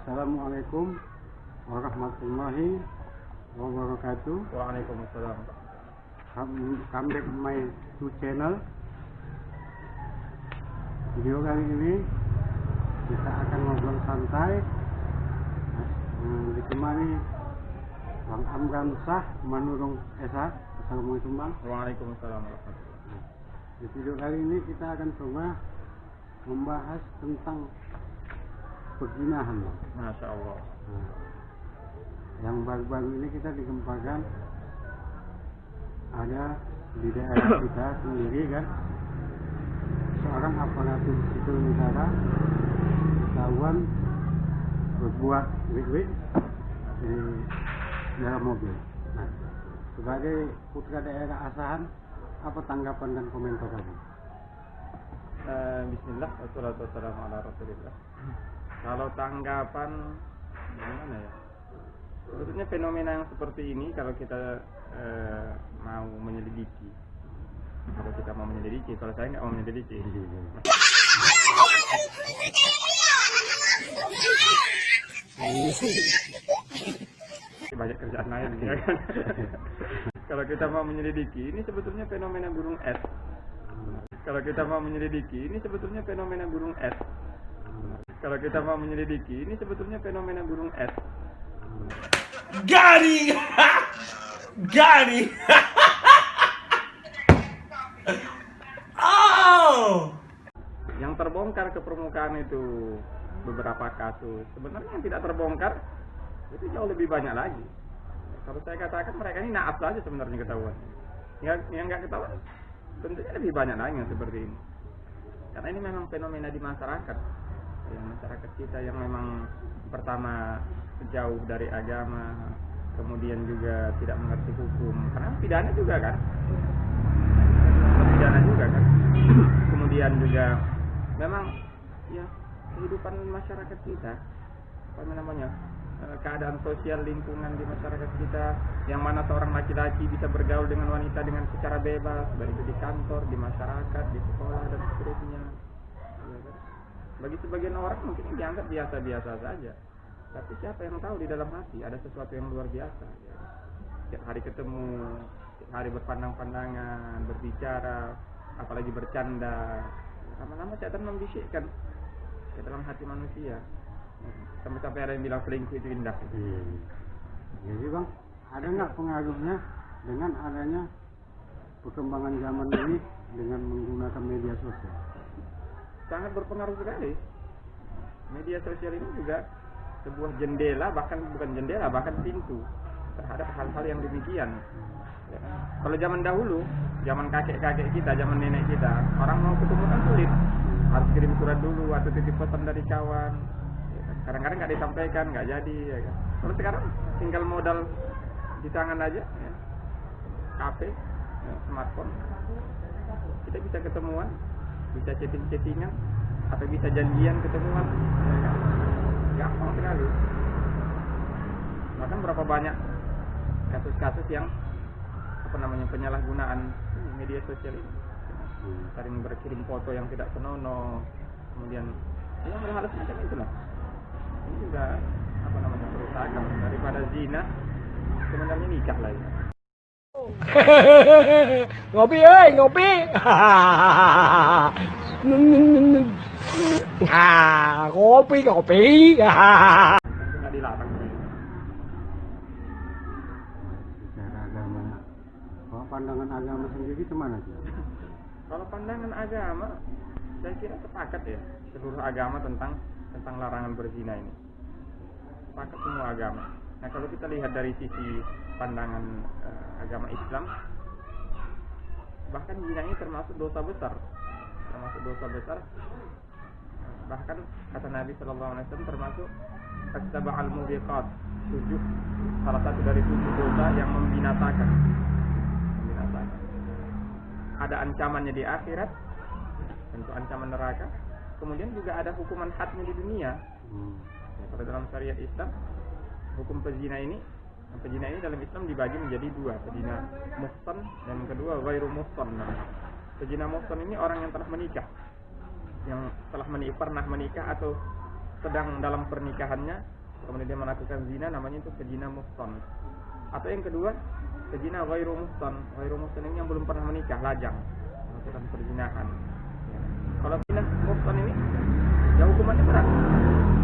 Assalamualaikum warahmatullahi wabarakatuh. Waalaikumsalam. Come back my two channel. Video kali ini kita akan ngobrol santai ditemani Bang Amran Shah Manurung Esa. Assalamualaikum Bang. Waalaikumsalam. Di video kali ini kita akan coba membahas tentang perjinahan Bang. Masya Allah. Yang baru-baru ini kita dikembangkan ada di daerah kita sendiri kan, seorang aparatur sipil negara ketahuan berbuat wik-wik di dalam mobil. Nah, sebagai putra daerah asahan, apa tanggapan dan komentar kamu? Bismillah, wassalatu wassalamu ala rasulillah. Kalau tanggapan gimana ya? Sebetulnya fenomena yang seperti ini kalau kita mau menyelidiki, kalau saya nggak mau menyelidiki. Banyak kerjaan lain ya kan. Kalau kita mau menyelidiki, ini sebetulnya fenomena gunung es. Kalau kita mau menyelidiki, ini sebetulnya fenomena gunung es. Kalau kita mau menyelidiki, ini sebetulnya fenomena gunung es. Gari, Gari. Oh. Yang terbongkar ke permukaan itu beberapa kasus. Sebenarnya yang tidak terbongkar itu jauh lebih banyak lagi. Kalau saya katakan mereka ini naas saja sebenarnya ketahuan. Yang nggak ketahuan tentunya lebih banyak lagi yang seperti ini. Karena ini memang fenomena di masyarakat. Yang masyarakat kita yang memang pertama jauh dari agama, kemudian juga tidak mengerti hukum, karena pidana juga kan, kemudian juga memang ya kehidupan masyarakat kita, apa namanya, keadaan sosial lingkungan di masyarakat kita, yang mana seorang laki-laki bisa bergaul dengan wanita dengan secara bebas, baik itu di kantor, di masyarakat, di sekolah dan seterusnya. Bagi sebagian orang mungkin ini dianggap biasa-biasa saja. Tapi siapa yang tahu di dalam hati ada sesuatu yang luar biasa. Setiap hari ketemu, setiap hari berpandang-pandangan, berbicara, apalagi bercanda. Lama-lama setan membisikkan ke dalam hati manusia. Sampai-sampai ada yang bilang selingkuh itu indah. Jadi Bang, ada nggak pengaruhnya dengan adanya perkembangan zaman ini dengan menggunakan media sosial? Sangat berpengaruh sekali. Media sosial ini juga sebuah jendela, bahkan bukan jendela, bahkan pintu terhadap hal-hal yang demikian. Ya. Kalau zaman dahulu, zaman kakek-kakek kita, zaman nenek kita, orang mau ketemu kan sulit, harus kirim surat dulu atau titip pesan dari kawan. Ya kan? Kadang-kadang nggak disampaikan, nggak jadi. Ya kan? Kalau sekarang tinggal modal di tangan aja, ya. HP, ya, smartphone, kita bisa ketemuan, bisa chatting-chattingan, atau bisa janjian ketemuan. Ya kan? Gampang sekali. Bahkan berapa banyak kasus-kasus yang penyalahgunaan media sosial ini, sering berkirim foto yang tidak senonoh, kemudian yang hal semacam itulah. Ini juga perusahaan daripada zina sebenarnya nikah lagi. Ngopi ơi, ngopi. Ngopi. Nggak dilarang. Secara agama, kalau pandangan agama sendiri kemana sih? Kalau pandangan agama, saya kira sepakat ya seluruh agama tentang larangan berzina ini. Sepakat semua agama. Nah kalau kita lihat dari sisi pandangan agama Islam, bahkan zina ini termasuk dosa besar. Bahkan kata Nabi SAW termasuk as-sab'al mubiqat, 7, salah satu dari 7 dosa yang membinasakan. Ada ancamannya di akhirat, tentu ancaman neraka. Kemudian juga ada hukuman hadnya di dunia. Ya, pada dalam syariat Islam, hukum pezina ini dalam Islam dibagi menjadi 2, pezina muhsan dan kedua ghairu muhsan. Pezina muhsan ini orang yang telah menikah, pernah menikah atau sedang dalam pernikahannya kemudian dia melakukan zina, namanya itu pezina muhsan. Atau yang kedua, pezina ghairu muhsan. Ghairu muhsan ini yang belum pernah menikah, lajang, melakukan perzinahan. Ya. Kalau zina muhsan ini, ya hukumannya berat,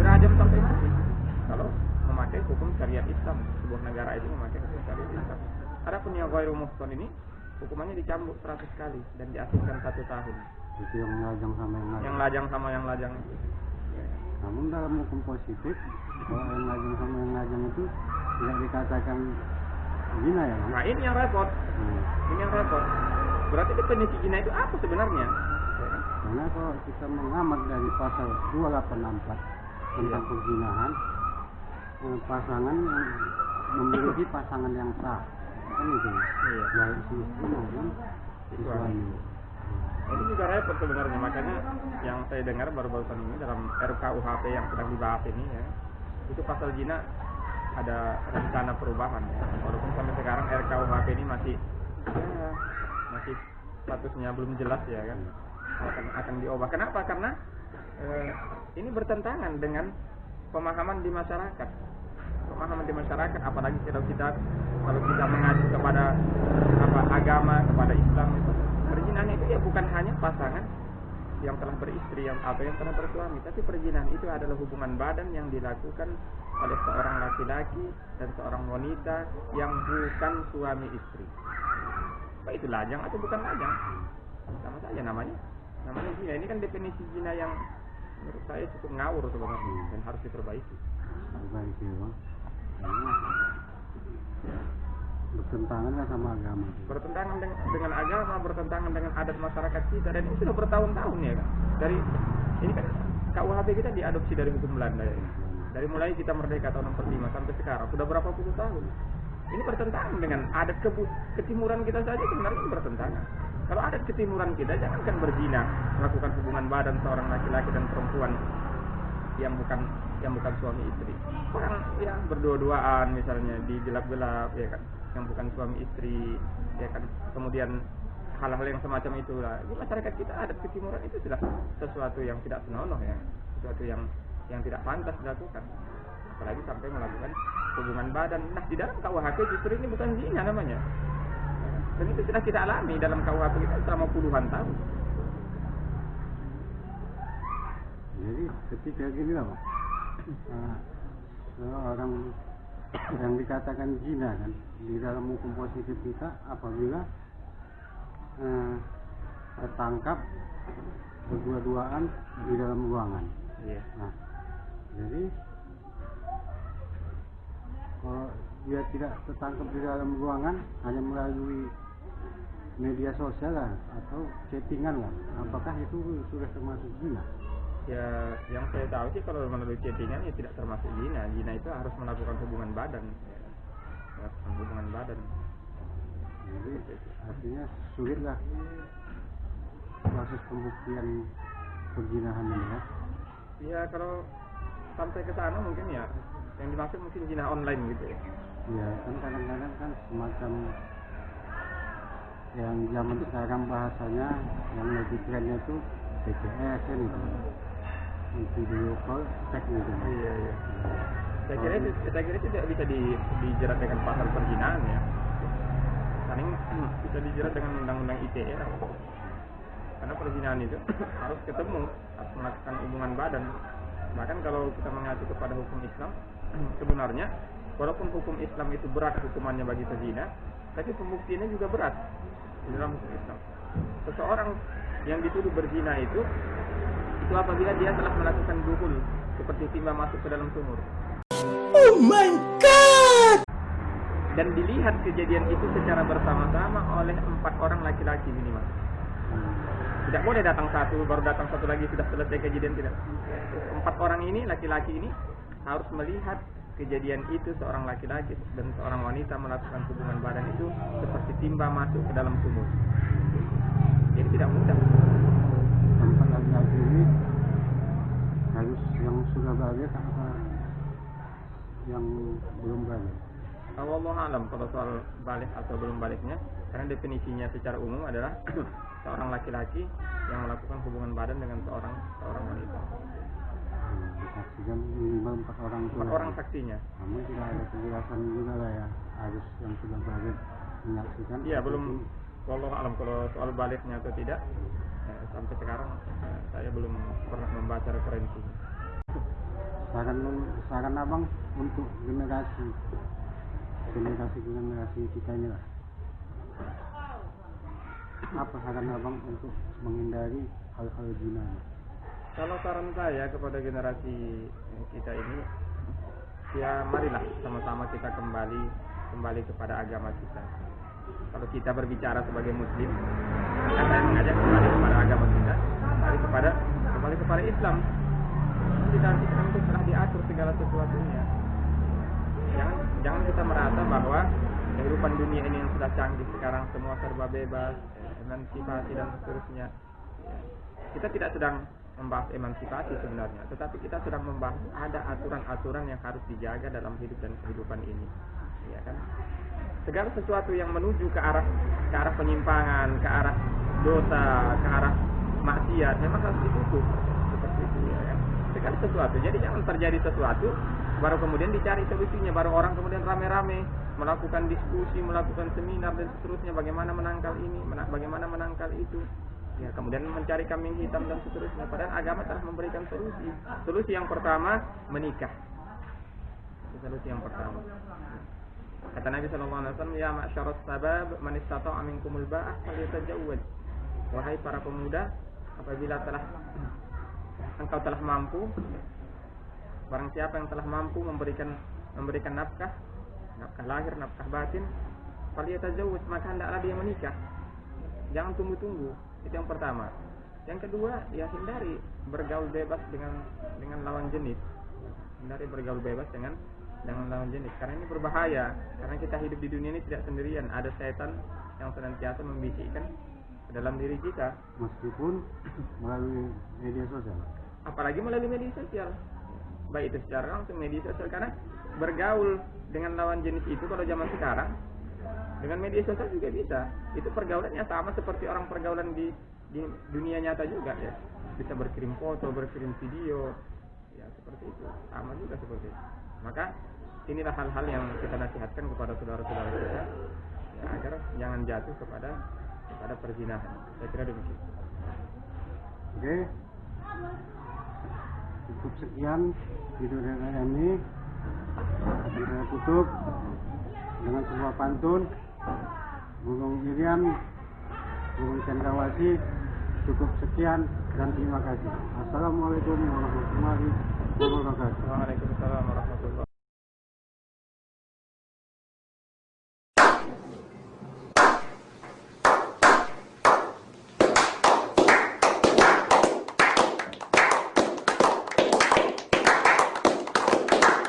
dirajam sampai mati. Kalau memakai hukum syariat Islam, sebuah negara itu memakai hukum syariat Islam. Adapun yang ghairu muhsan ini, hukumannya dicambuk 100 kali dan diasingkan 1 tahun. Itu yang lajang sama yang lajang. Yang lajang sama yang lajang. Namun dalam hukum positif, kalau yang lajang sama yang lajang itu tidak dikatakan zina ya Bang? Nah ini yang repot. Ini yang repot. Berarti definisi zina itu apa sebenarnya? Karena kalau kita mengamat dari pasal 284 tentang perzinahan, pasangan yang memiliki pasangan yang sah, kan itu, baik si istri maupun si suami. Ini juga repot sebenarnya, makanya yang saya dengar baru-barusan ini dalam RKUHP yang sedang dibahas ini ya, itu pasal zina ada rencana perubahan ya. Walaupun sampai sekarang RKUHP ini masih statusnya belum jelas ya kan, akan diubah. Kenapa? Karena ini bertentangan dengan pemahaman di masyarakat. Pemahaman di masyarakat, apalagi kalau kita mengacu kepada agama, kepada Islam itu. Perzinahan itu ya bukan hanya pasangan yang telah beristri atau yang telah bersuami, tapi perzinahan itu adalah hubungan badan yang dilakukan oleh seorang laki-laki dan seorang wanita yang bukan suami istri. Apa itu lajang atau bukan lajang? Sama saja namanya zina. Ini kan definisi zina yang menurut saya cukup ngawur sebenarnya dan harus diperbaiki. Perbaiki Bang. Bertentangan sama agama. Bertentangan dengan agama, bertentangan dengan adat masyarakat kita, dan ini sudah bertahun-tahun ya kan. Ini kan KUHP kita diadopsi dari hukum Belanda ya. Dari mulai kita merdeka tahun 45 sampai sekarang sudah berapa puluh tahun. Ini bertentangan dengan adat ketimuran kita saja, sebenarnya bertentangan. Kalau adat ketimuran kita, jangankan berzina, melakukan hubungan badan seorang laki-laki dan perempuan yang bukan suami istri. Orang yang berdua-duaan misalnya di gelap-gelap ya kan, yang bukan suami istri ya kan. Kemudian hal-hal yang semacam itulah. Di masyarakat kita adat ketimuran itu sudah sesuatu yang tidak senonoh ya, sesuatu yang tidak pantas dilakukan. Apalagi sampai melakukan hubungan badan. Nah, di dalam KUHP justru ini bukan zina namanya. Dan itu sudah kita alami dalam KUHP kita selama puluhan tahun. Jadi ketika gini lah Pak, orang yang dikatakan zina kan di dalam hukum positif kita apabila tertangkap berdua-duaan di dalam ruangan. Iya. Nah, jadi kalau dia tidak tertangkap di dalam ruangan hanya melalui media sosial lah atau chattingan lah, apakah itu sudah termasuk zina? Ya, yang saya tahu sih kalau melalui chattingan ya tidak termasuk zina. Zina itu harus melakukan hubungan badan. Melakukan hubungan badan. Jadi artinya sulit lah proses pembuktian perzinahan ini ya. Ya kalau sampai ke sana mungkin ya yang dimaksud mungkin zina online gitu ya. Ya kan kadang-kadang kan semacam yang zaman sekarang bahasanya yang lebih kerennya itu PCS kan itu. Video call cek gitu. Iya. Saya kira itu tidak bisa dijerat dengan pasal perzinahan ya. Paling bisa dijerat dengan undang-undang ITE lah. Karena perzinahan itu harus ketemu, harus melakukan hubungan badan. Bahkan kalau kita mengacu kepada hukum Islam, sebenarnya walaupun hukum Islam itu berat hukumannya bagi pezina, tapi pembuktiannya juga berat di dalam hukum Islam. Seseorang yang dituduh berzina itu apabila dia telah melakukan duhul, seperti timba masuk ke dalam sumur. Oh my god! Dan dilihat kejadian itu secara bersama-sama oleh 4 orang laki-laki minimal. Tidak boleh datang satu, baru datang satu lagi sudah selesai kejadian, tidak. 4 orang ini, laki-laki ini harus melihat kejadian itu, seorang laki-laki dan seorang wanita melakukan hubungan badan itu seperti timba masuk ke dalam sumur. Jadi tidak mudah. 4 laki-laki ini harus yang sudah balik apa yang belum balik? Allah alam kalau soal balik atau belum baliknya, karena definisinya secara umum adalah seorang laki-laki yang melakukan hubungan badan dengan seorang wanita. saksikan minimal 4 orang itu. 4 orang saksinya. Namun tidak ada penjelasan juga lah ya, harus yang sudah balik menyaksikan. Iya, belum. Wallahu alam kalau soal baliknya atau tidak, sampai sekarang saya belum pernah membaca referensinya. Saran abang untuk generasi kita ini lah. Apa saran abang untuk menghindari hal-hal zina? Kalau saran saya kepada generasi kita ini, ya marilah sama-sama kita kembali kepada agama kita. Kalau kita berbicara sebagai muslim, maka saya mengajak kembali kepada agama kita, kembali kepada Islam. Kita itu telah diatur segala sesuatunya. Jangan kita merasa bahwa kehidupan dunia ini yang sudah canggih sekarang semua serba bebas, emansipasi dan seterusnya. Kita tidak sedang membahas emansipasi sebenarnya, tetapi kita sedang membahas ada aturan-aturan yang harus dijaga dalam hidup dan kehidupan ini, ya kan? Segala sesuatu yang menuju ke arah penyimpangan, ke arah dosa, ke arah maksiat memang harus ditutup seperti itu, ya kan? Segala sesuatu. Jadi jangan terjadi sesuatu baru kemudian dicari solusinya, baru orang kemudian rame-rame melakukan diskusi, melakukan seminar dan seterusnya, bagaimana menangkal ini, bagaimana menangkal itu. Ya, kemudian mencari kambing hitam dan seterusnya. Padahal agama telah memberikan solusi. Solusi yang pertama menikah. Itu solusi yang pertama. Kata Nabi SAW, ya ma'syaras sabab man istata'a minkumul ba'ah falyatazawwaj. Wahai para pemuda, apabila engkau telah mampu, barang siapa yang telah mampu memberikan nafkah lahir, nafkah batin, falyatazawwaj, maka hendaklah dia menikah. Jangan tunggu-tunggu. Itu yang pertama. Yang kedua, ya hindari bergaul bebas dengan lawan jenis. Hindari bergaul bebas dengan lawan jenis, karena ini berbahaya. Karena kita hidup di dunia ini tidak sendirian, ada setan yang senantiasa membisikkan ke dalam diri kita, meskipun melalui media sosial. Apalagi melalui media sosial. Baik itu secara langsung media sosial, karena bergaul dengan lawan jenis itu kalau zaman sekarang dengan media sosial juga bisa. Itu pergaulannya sama seperti orang pergaulan di dunia nyata juga, ya. Bisa berkirim foto, berkirim video, ya seperti itu. Sama juga seperti itu. Maka inilah hal-hal yang kita nasihatkan kepada saudara-saudara kita, ya, agar jangan jatuh kepada perzinahan. Saya kira demikian. Oke. Cukup sekian video dari ini. Saya tutup dengan sebuah pantun. Gunung Irian, Gunung Cendrawasih. Cukup sekian dan terima kasih. Assalamualaikum warahmatullahi wabarakatuh. Waalaikumsalam warahmatullahi wabarakatuh.